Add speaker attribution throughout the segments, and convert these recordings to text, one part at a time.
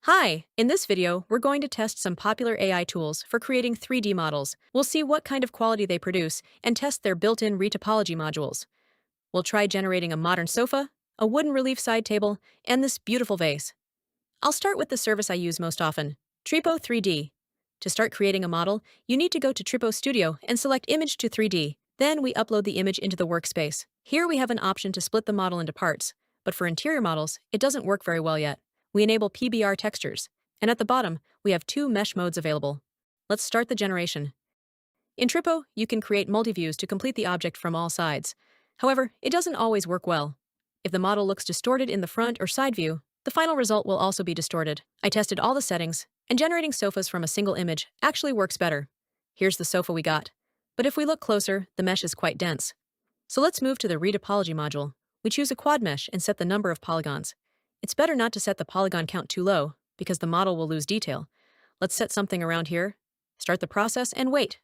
Speaker 1: Hi! In this video, we're going to test some popular AI tools for creating 3D models. We'll see what kind of quality they produce and test their built-in retopology modules. We'll try generating a modern sofa, a wooden relief side table, and this beautiful vase. I'll start with the service I use most often, Tripo 3D. To start creating a model, you need to go to Tripo Studio and select Image to 3D. Then we upload the image into the workspace. Here we have an option to split the model into parts, but for interior models, it doesn't work very well yet. We enable PBR textures, and at the bottom, we have two mesh modes available. Let's start the generation. In Tripo, you can create multi-views to complete the object from all sides. However, it doesn't always work well. If the model looks distorted in the front or side view, the final result will also be distorted. I tested all the settings, and generating sofas from a single image actually works better. Here's the sofa we got. But if we look closer, the mesh is quite dense. So let's move to the Retopology module. We choose a quad mesh and set the number of polygons. It's better not to set the polygon count too low, because the model will lose detail. Let's set something around here, start the process, and wait.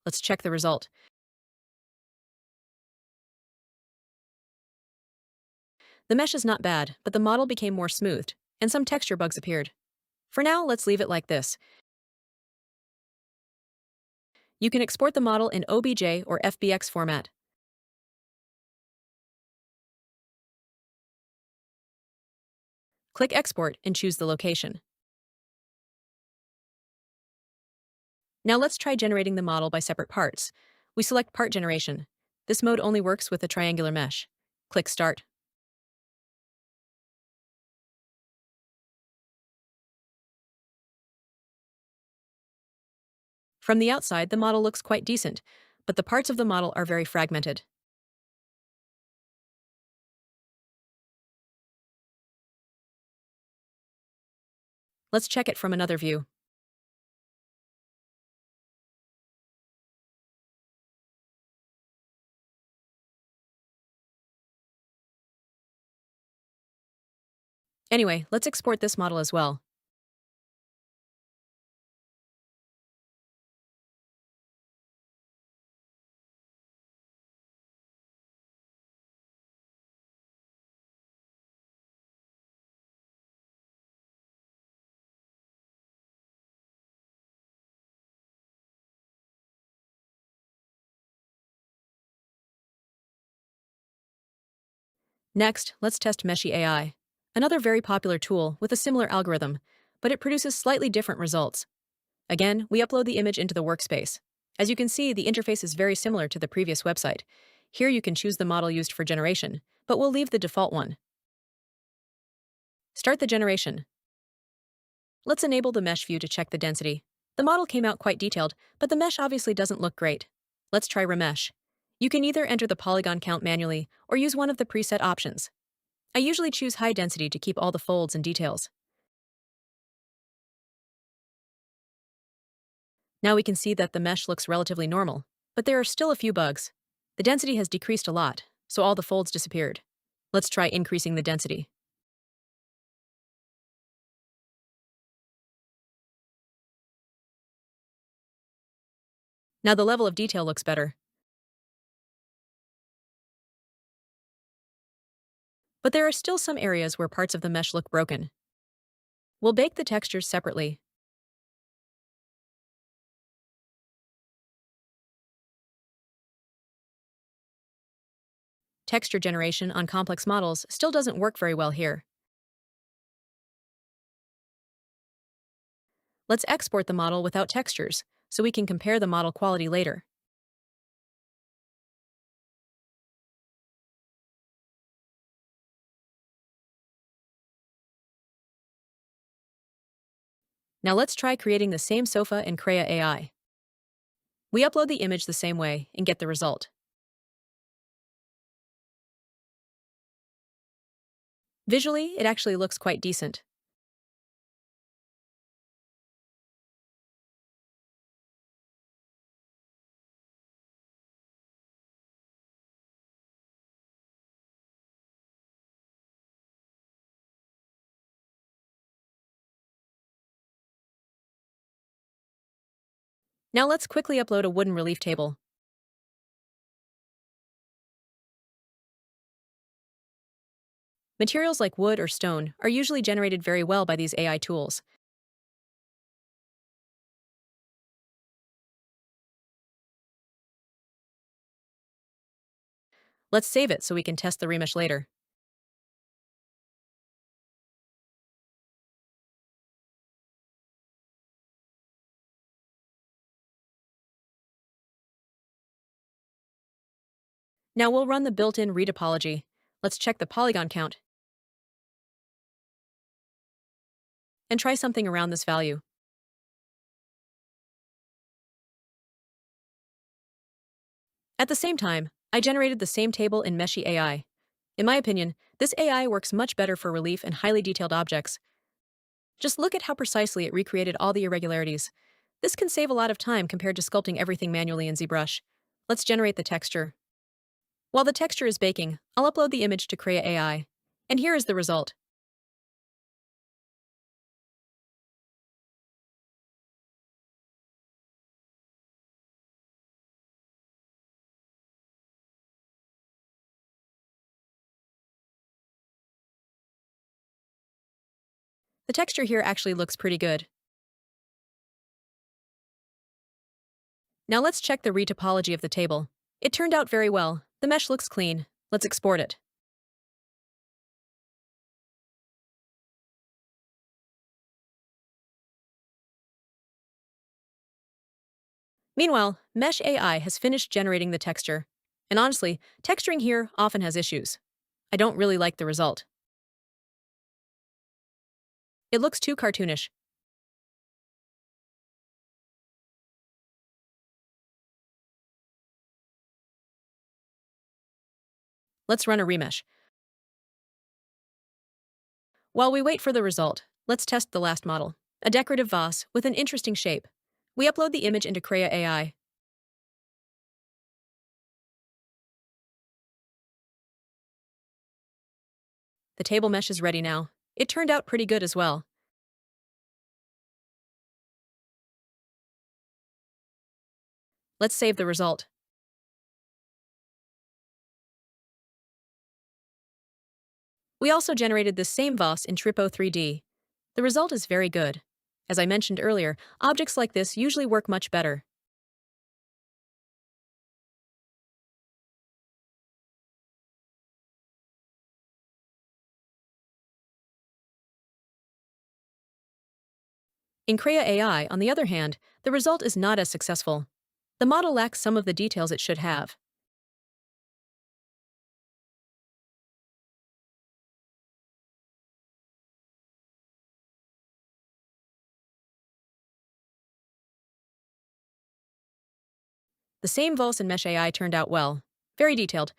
Speaker 1: Let's check the result. The mesh is not bad, but the model became more smoothed, and some texture bugs appeared. For now, let's leave it like this. You can export the model in OBJ or FBX format. Click Export and choose the location. Now let's try generating the model by separate parts. We select Part Generation. This mode only works with a triangular mesh. Click Start. From the outside, the model looks quite decent, but the parts of the model are very fragmented. Let's check it from another view. Anyway, let's export this model as well. Next, let's test Meshy AI, another very popular tool with a similar algorithm, but it produces slightly different results. Again, we upload the image into the workspace. As you can see, the interface is very similar to the previous website. Here you can choose the model used for generation, but we'll leave the default one. Start the generation. Let's enable the mesh view to check the density. The model came out quite detailed, but the mesh obviously doesn't look great. Let's try Remesh. You can either enter the polygon count manually or use one of the preset options. I usually choose high density to keep all the folds and details. Now we can see that the mesh looks relatively normal, but there are still a few bugs. The density has decreased a lot, so all the folds disappeared. Let's try increasing the density. Now the level of detail looks better. But there are still some areas where parts of the mesh look broken. We'll bake the textures separately. Texture generation on complex models still doesn't work very well here. Let's export the model without textures, so we can compare the model quality later. Now let's try creating the same sofa in Krea AI. We upload the image the same way and get the result. Visually, it actually looks quite decent. Now let's quickly upload a wooden relief table. Materials like wood or stone are usually generated very well by these AI tools. Let's save it so we can test the Remesh later. Now we'll run the built-in Retopology. Let's check the polygon count and try something around this value. At the same time, I generated the same table in Meshy AI. In my opinion, this AI works much better for relief and highly detailed objects. Just look at how precisely it recreated all the irregularities. This can save a lot of time compared to sculpting everything manually in ZBrush. Let's generate the texture. While the texture is baking, I'll upload the image to Krea AI. And here is the result. The texture here actually looks pretty good. Now let's check the retopology of the table. It turned out very well. The mesh looks clean. Let's export it. Meanwhile, Mesh AI has finished generating the texture. And honestly, texturing here often has issues. I don't really like the result. It looks too cartoonish. Let's run a remesh. While we wait for the result, let's test the last model. A decorative vase with an interesting shape. We upload the image into Krea AI. The table mesh is ready now. It turned out pretty good as well. Let's save the result. We also generated this same vase in Tripo 3D. The result is very good. As I mentioned earlier, objects like this usually work much better. In Krea AI, on the other hand, the result is not as successful. The model lacks some of the details it should have. The same Vase and Mesh AI turned out well. Very detailed.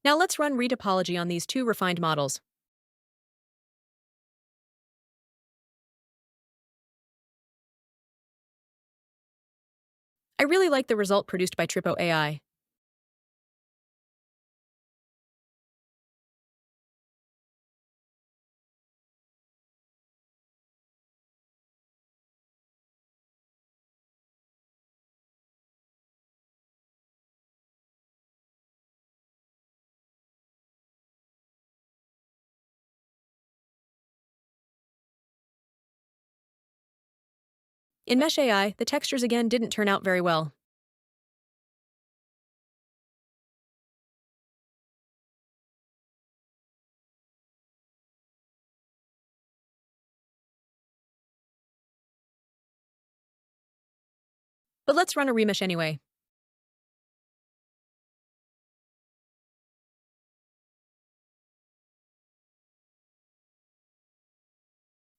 Speaker 1: Now let's run retopology on these two refined models. I really like the result produced by Tripo AI. In Mesh AI, the textures again didn't turn out very well. But let's run a remesh anyway.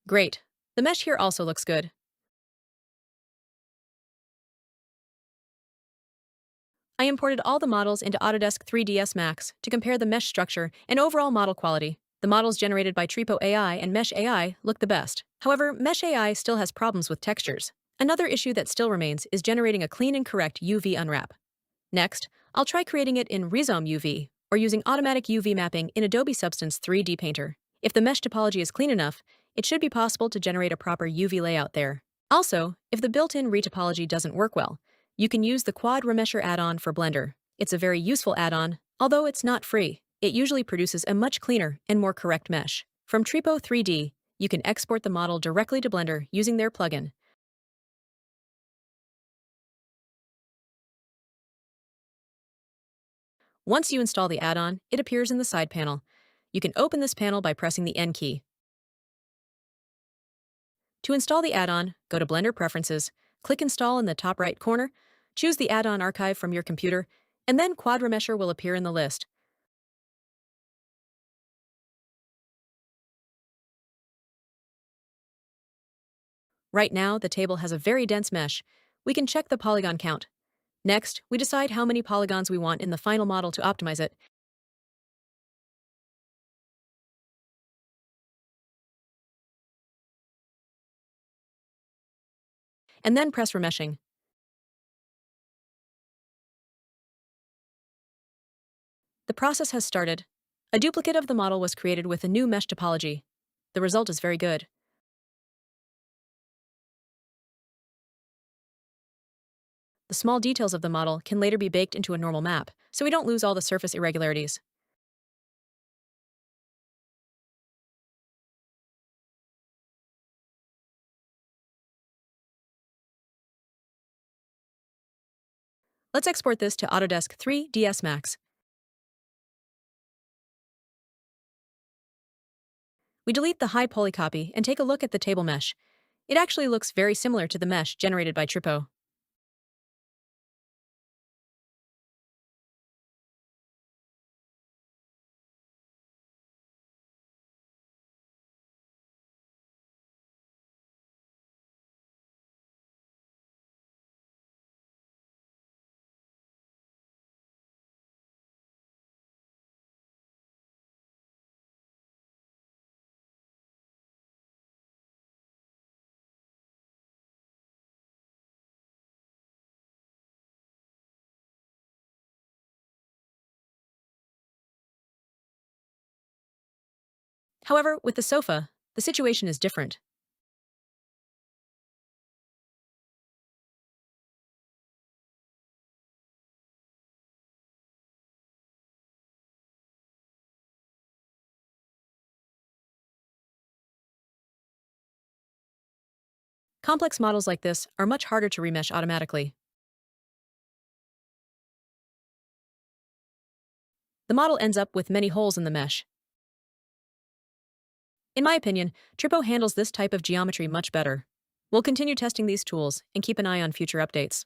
Speaker 1: Great. The mesh here also looks good. I imported all the models into Autodesk 3ds Max to compare the mesh structure and overall model quality. The models generated by Tripo AI and Mesh AI look the best. However, Mesh AI still has problems with textures. Another issue that still remains is generating a clean and correct UV unwrap. Next, I'll try creating it in Resume UV or using automatic UV mapping in Adobe Substance 3D Painter. If the mesh topology is clean enough, it should be possible to generate a proper UV layout there. Also, if the built-in retopology doesn't work well, you can use the Qaud Remesher add-on for Blender. It's a very useful add-on, although it's not free. It usually produces a much cleaner and more correct mesh. From Tripo 3D, you can export the model directly to Blender using their plugin. Once you install the add-on, it appears in the side panel. You can open this panel by pressing the N key. To install the add-on, go to Blender Preferences, click Install in the top right corner, choose the add-on archive from your computer, and then Qaud Remesher will appear in the list. Right now, the table has a very dense mesh. We can check the polygon count. Next, we decide how many polygons we want in the final model to optimize it. And then press Remeshing. The process has started. A duplicate of the model was created with a new mesh topology. The result is very good. The small details of the model can later be baked into a normal map, so we don't lose all the surface irregularities. Let's export this to Autodesk 3ds Max. We delete the high poly copy and take a look at the table mesh. It actually looks very similar to the mesh generated by Tripo. However, with the sofa, the situation is different. Complex models like this are much harder to remesh automatically. The model ends up with many holes in the mesh. In my opinion, Tripo handles this type of geometry much better. We'll continue testing these tools and keep an eye on future updates.